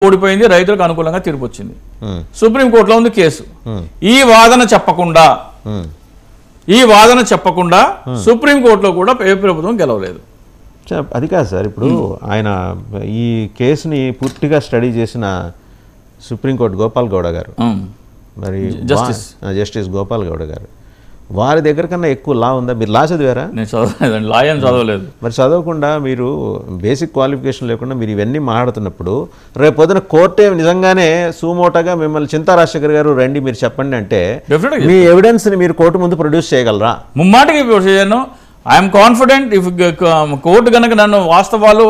ఓడిపోయింది, రైతులకు అనుకూలంగా తీర్పు వచ్చింది. సుప్రీంకోర్టులో ఉంది కేసు. ఈ వాదన చెప్పకుండా సుప్రీంకోర్టులో కూడా ఏ ప్రభుత్వం గెలవలేదు. అది కాదు సార్, ఇప్పుడు ఆయన ఈ కేసుని పూర్తిగా స్టడీ చేసిన సుప్రీంకోర్టు గోపాల్ గౌడ గారు, మరి జస్టిస్ గోపాల్ గౌడ గారు, వారి దగ్గర కన్నా ఎక్కువ లా ఉందా? మీరు లా చదివారా? నేను చదవలేదండి, లా ఏం చదవలేదు. మరి చదవకుండా మీరు బేసిక్ క్వాలిఫికేషన్ లేకుండా మీరు ఇవన్నీ మాట్లాడుతున్నప్పుడు రేపు పొద్దున కోర్టే నిజంగానే సూమోటగా మిమ్మల్ని చింతా రాజశేఖర్ గారు రండి మీరు చెప్పండి అంటే మీ ఎవిడెన్స్ని మీరు కోర్టు ముందు ప్రొడ్యూస్ చేయగలరా? ముమ్మాటికి చేయను. I'm confident. ఇఫ్ కోర్టు కనుక నన్ను వాస్తవాలు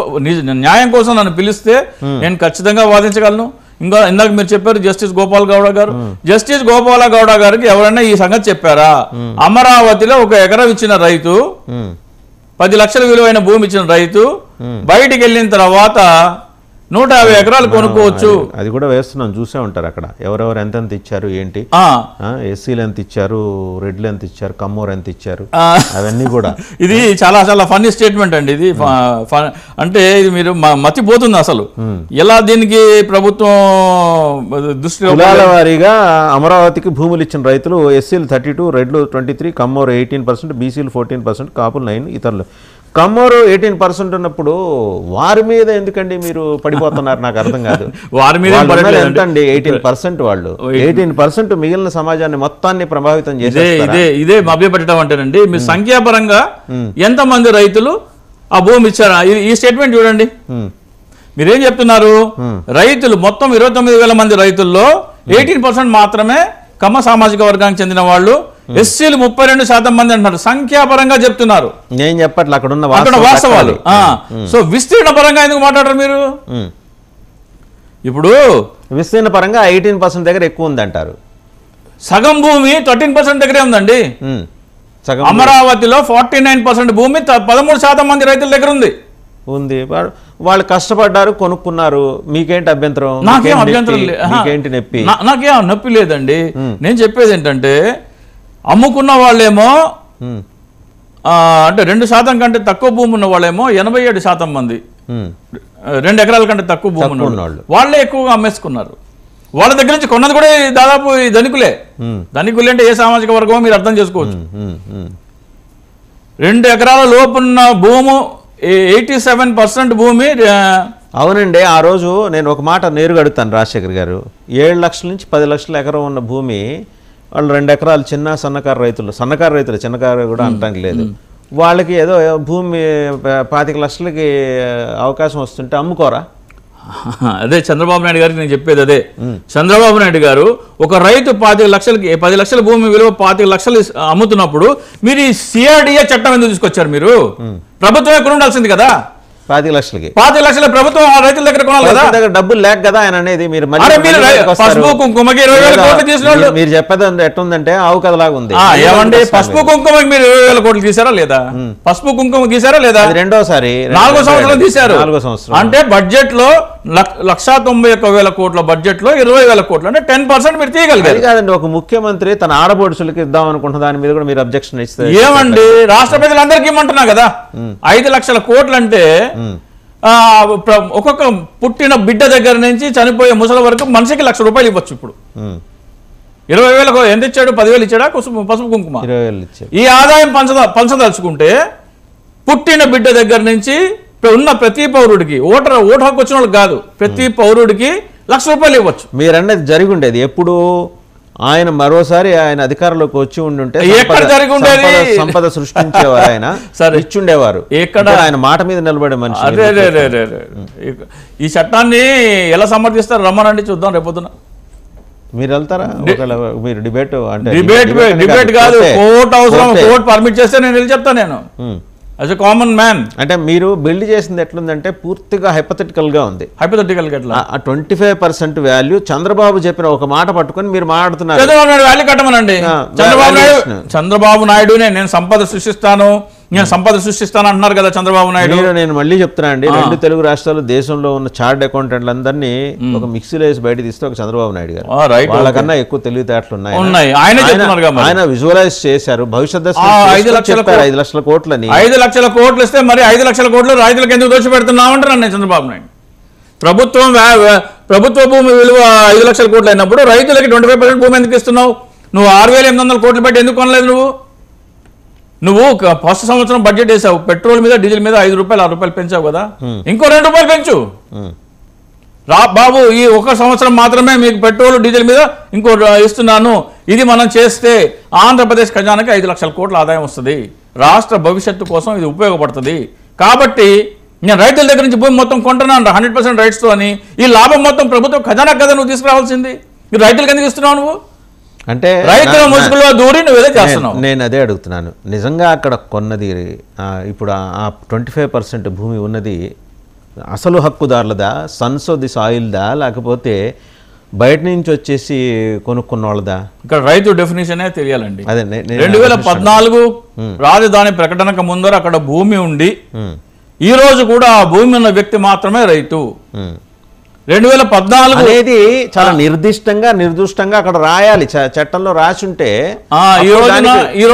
న్యాయం కోసం నన్ను పిలిస్తే నేను ఖచ్చితంగా వాదించగలను. ఇంకా ఇందాక మీరు చెప్పారు జస్టిస్ గోపాల్ గౌడ గారు, జస్టిస్ గోపాల గౌడ గారికి ఎవరైనా ఈ సంగతి చెప్పారా? అమరావతిలో 1 ఎకరం ఇచ్చిన రైతు, 10 లక్షల విలువైన భూమి ఇచ్చిన రైతు బయటికి వెళ్ళిన తర్వాత 150 ఎకరాలు కొనుక్కోవచ్చు. అది కూడా వేస్తున్నాం, చూసే ఉంటారు అక్కడ ఎవరెవరు ఎంతెంత ఇచ్చారు, ఏంటి ఎస్సీలు ఎంత ఇచ్చారు, రెడ్లు ఎంత ఇచ్చారు, కమ్మోరు ఎంత ఇచ్చారు, అవన్నీ కూడా. ఇది చాలా చాలా ఫన్నీ స్టేట్మెంట్ అండి. ఇది అంటే ఇది మీరు మతిపోతుంది అసలు. ఎలా దీనికి ప్రభుత్వం దృష్టిలో వారీగా అమరావతికి భూములు ఇచ్చిన రైతులు ఎస్సీలు 32, రెడ్లు 23, కమ్మోరు 18%, బీసీలు 14%, కాపులు 9, ఇతరులు. కమ్మోరు 18% ఉన్నప్పుడు వారి మీద ఎందుకండి మీరు పడిపోతున్నారు? నాకు అర్థం కాదు. వారి మీద ఎంతండి? 18% వాళ్ళు 18% మిగిలిన సమాజాన్ని మొత్తాన్ని ప్రభావితం చేసే ఇదే మభ్యపెట్టడం అంటేనండి. మీరు సంఖ్యాపరంగా ఎంతమంది రైతులు ఆ భూమి ఇచ్చారా? ఈ స్టేట్మెంట్ చూడండి. మీరేం చెప్తున్నారు? రైతులు మొత్తం 29,000 మంది రైతుల్లో 18% మాత్రమే కమ్మ సామాజిక వర్గానికి చెందిన వాళ్ళు, ఎస్సీలు 32% మంది అంటున్నారు. సంఖ్యాపరంగా చెప్తున్నారు, నేను చెప్పట్లే, అక్కడ వాస్తవాలు. సో విస్తీర్ణ పరంగా ఎందుకు మాట్లాడరు మీరు? ఇప్పుడు విస్తీర్ణ పరంగా 18% దగ్గర ఎక్కువ ఉంది అంటారు. సగం భూమి 13% దగ్గరే ఉందండి. అమరావతిలో 49% భూమి 13% మంది రైతుల దగ్గర ఉంది. వాళ్ళు కష్టపడ్డారు, కొనుక్కున్నారు. మీకేంటి అభ్యంతరం? నాకేం అభ్యంతరం లేదు, మీకేంటి నొప్పి? నాకేం నొప్పి లేదండి. నేను చెప్పేది ఏంటంటే అమ్ముకున్న వాళ్ళేమో అంటే 2% కంటే తక్కువ భూమి ఉన్న వాళ్ళేమో 87% మంది, 2 ఎకరాల కంటే తక్కువ భూమి ఉన్న వాళ్ళు వాళ్ళే ఎక్కువగా అమ్మేసుకున్నారు. వాళ్ళ దగ్గర నుంచి కొన్నది కూడా దాదాపు ధనికులే. ధనికులు అంటే ఏ సామాజిక వర్గమో మీరు అర్థం చేసుకోవచ్చు. 2 ఎకరాల లోపున్న భూము 87% భూమి. అవునండి. ఆ రోజు నేను ఒక మాట నేరుగా అడుగుతాను రాజశేఖర్ గారు, 7 లక్షల నుంచి 10 లక్షల ఎకరం ఉన్న భూమి వాళ్ళు 2 ఎకరాలు చిన్న సన్నకారు రైతులు చిన్నకారు కూడా అనడానికి లేదు, వాళ్ళకి ఏదో భూమి 25 లక్షలకి అవకాశం వస్తుంటే అమ్ముకోరా? అదే చంద్రబాబు నాయుడు గారికి నేను చెప్పేది అదే. చంద్రబాబు నాయుడు గారు ఒక రైతు 10 లక్షల భూమి విలువ 25 లక్షలు అమ్ముతున్నప్పుడు మీరు ఈ సిఆర్డిఏ చట్టం ఎందుకు తీసుకొచ్చారు? మీరు ప్రభుత్వం ఎక్కడ ఉండాల్సింది కదా. 25 లక్షలకి 25 లక్షల ప్రభుత్వం రైతుల దగ్గర కొనాలి కదా. దగ్గర డబ్బులు లేక కదా ఆయన అనేది. మీరు పసుపు కుంకుమకి 20,000 కోట్లు తీసిన మీరు చెప్పేది ఎట్టుందంటే ఆవు కథలాగా ఉంది. ఏమండి పసుపు కుంకుమకి మీరు 20,000 కోట్లు తీసారా లేదా? పసుపు కుంకుమ తీసారా లేదా? రెండోసారి 4వ సంవత్సరం తీశారు. 4వ సంవత్సరం అంటే బడ్జెట్ లో 191,000 కోట్ల బడ్జెట్ లో 20,000 కోట్లు అంటే 10% మీరు తీయగలిగారు. కాదండి, ఒక ముఖ్యమంత్రి తన ఆడబోడుసులకి ఇద్దాం అనుకుంటున్న దాని మీద కూడా మీరు అబ్జెక్షన్ ఇస్తారు. ఏమండి రాష్ట్ర ప్రజలందరికీ ఇమ్మంటున్నా కదా. 5 లక్షల కోట్లు అంటే ఒక్కొక్క పుట్టిన బిడ్డ దగ్గర నుంచి చనిపోయే ముసలి వరకు మనిషికి ₹1,00,000 ఇవ్వచ్చు. ఇప్పుడు 20,000 ఎంత ఇచ్చాడు? 10,000 ఇచ్చాడా పసుపు కుంకుమ? 20,000 ఇచ్చాడు. ఈ ఆదాయం పంచదలుచుకుంటే పుట్టిన బిడ్డ దగ్గర నుంచి ఉన్న ప్రతి పౌరుడికి ఓటు హక్కు వచ్చిన వాళ్ళకి కాదు, ప్రతి పౌరుడికి ₹1,00,000 ఇవ్వచ్చు. మీరన్నది జరిగి ఉండేది ఎప్పుడు ఆయన మరోసారి ఆయన అధికారంలోకి వచ్చి ఉండుంటే సంపద సృష్టించేవారు, ఆయన ఇచ్చుండేవారు. ఎక్కడ ఆయన మాట మీద నిలబడే మనిషి. ఈ చట్టాన్ని ఎలా సమర్థిస్తారు? రమ్మనండి చూద్దాం రేపొద్దున. మీరు వెళ్తారా? మీరు డిబేట్ అంటే డిబేట్ కాదు, కోర్టు అవసరం, కోర్టు పర్మిట్ చేస్తే నేను వెళ్ళి చెప్తాను. నేను యాజ్ ఎ కామన్ మ్యాన్. అంటే మీరు బిల్డ్ చేసింది ఎట్లుందంటే పూర్తిగా హైపోథెటికల్ గా ఉంది. హైపోథెటికల్ గా 25% వాల్యూ చంద్రబాబు చెప్పిన ఒక మాట పట్టుకొని మీరు మాట్లాడుతున్నారు. చంద్రబాబు నాయుడు వాల్యూ కట్టమనండి. చంద్రబాబు నాయుడు నేను సంపద సృష్టిస్తాను అంటున్నారు కదా చంద్రబాబు నాయుడు. నేను మళ్ళీ చెప్తున్నా అండి, 2 తెలుగు రాష్ట్రాలు దేశంలో ఉన్న చార్ట్ అకౌంటెంట్లందరినీ ఒక మిక్సీలో వేసి బయట తీస్తే ఒక చంద్రబాబు నాయుడు గారు. వాళ్ళకన్నా ఎక్కువ తెలివితేటలు ఉన్నాయి. ఆయన విజువలైజ్ చేశారు. భవిష్యత్ 5 లక్షల కోట్లని 5 లక్షల కోట్లు ఇస్తే మరి 5 లక్షల కోట్లు రైతులకు ఎందుకు దోషి పెడుతున్నామంటారు నేను చంద్రబాబు నాయుడు. ప్రభుత్వం ప్రభుత్వ భూమి విలువ 5 లక్షల కోట్లు అయినప్పుడు రైతులకి 25% భూమి ఎందుకు ఇస్తున్నావు? నువ్వు 6,800 కోట్లు పెట్టి ఎందుకు కొనలేదు? నువ్వు ఫస్ట్ సంవత్సరం బడ్జెట్ వేసావు, పెట్రోల్ మీద డీజిల్ మీద 5 రూపాయలు 6 రూపాయలు పెంచావు కదా, ఇంకో 2 రూపాయలు పెంచు బాబు. ఈ ఒక సంవత్సరం మాత్రమే మీకు పెట్రోల్ డీజిల్ మీద ఇంకో ఇస్తున్నాను. ఇది మనం చేస్తే ఆంధ్రప్రదేశ్ ఖజానాకి 5 లక్షల కోట్ల ఆదాయం వస్తుంది. రాష్ట్ర భవిష్యత్తు కోసం ఇది ఉపయోగపడుతుంది. కాబట్టి నేను రైతుల దగ్గర నుంచి భూమి మొత్తం కొంటున్నాను 100% రైట్స్తో అని. ఈ లాభం మొత్తం ప్రభుత్వం ఖజానా కదా నువ్వు తీసుకురావాల్సింది. మీరు రైతులకు ఎందుకు ఇస్తున్నావు? నువ్వు అంటే రైతుల ముసుగులో దూరి నువ్వు ఏదో చేస్తున్నావు. నేను అదే అడుగుతున్నాను. నిజంగా అక్కడ కొన్నది ఇప్పుడు ఆ 25% భూమి ఉన్నది అసలు హక్కుదారులదా, సన్స్ ఆఫ్ ది సాయిల్దా, లేకపోతే బయట నుంచి వచ్చేసి కొనుక్కున్న వాళ్ళదా? ఇక్కడ రైతు డెఫినేషనే తెలియాలండి. అదే 2014 రాజధాని ప్రకటనకు ముందర అక్కడ భూమి ఉండి ఈ రోజు కూడా ఆ భూమి ఉన్న వ్యక్తి మాత్రమే రైతు. 2014 అనేది చాలా నిర్దిష్టంగా అక్కడ రాయాలి, చట్టంలో రాసి ఉంటే ఈ రోజున